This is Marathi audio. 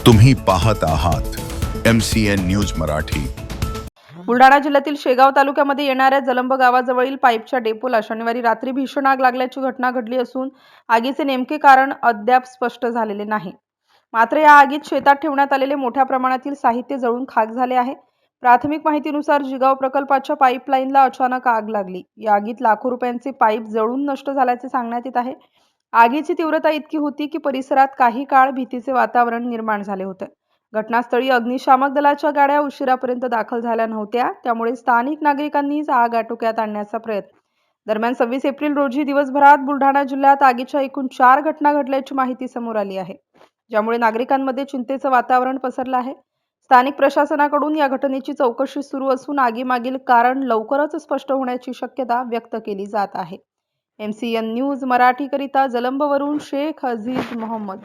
तुम्ही पाहत आहात MCN न्यूज मराठी। बुलढाणा जिल्ह्यातील शेगाव तालुक्यामध्ये येणाऱ्या जलंब गावाजवळील पाईपच्या डेपोला शनिवारी रात्री भीषण आग लागल्याची घटना घडली असून आगीचे नेमके कारण अद्याप स्पष्ट झालेले नाही। मात्र या आगीत शेतात ठेवण्यात आलेले मोठ्या प्रमाणातील साहित्य जळून खाक झाले आहे। प्राथमिक माहितीनुसार जिगाव प्रकल्पाच्या पाईपलाईनला अचानक आग लागली। या आगीत लाखो रुपयांचे पाईप जळून नष्ट झाल्याचे सांगण्यात येत आहे। आगीची तीव्रता इतकी होती की परिसरात काही काळ भीतीचे वातावरण निर्माण झाले होते। घटनास्थळी अग्निशामक दलाच्या गाड्या उशिरापर्यंत दाखल झाल्या नव्हत्या, त्यामुळे स्थानिक नागरिकांनीच आग आटोक्यात आणण्याचा प्रयत्न। दरम्यान 26 एप्रिल रोजी दिवसभरात बुलढाणा जिल्ह्यात आगीच्या एकूण 4 घटना घडल्याची माहिती समोर आली आहे, ज्यामुळे नागरिकांमध्ये चिंतेचं वातावरण पसरलं आहे। स्थानिक प्रशासनाकडून या घटनेची चौकशी सुरू असून आगीमागील कारण लवकरच स्पष्ट होण्याची शक्यता व्यक्त केली जात आहे। MCN न्यूज मराठीकरिता जलंबवरून शेख अजीज मोहम्मद।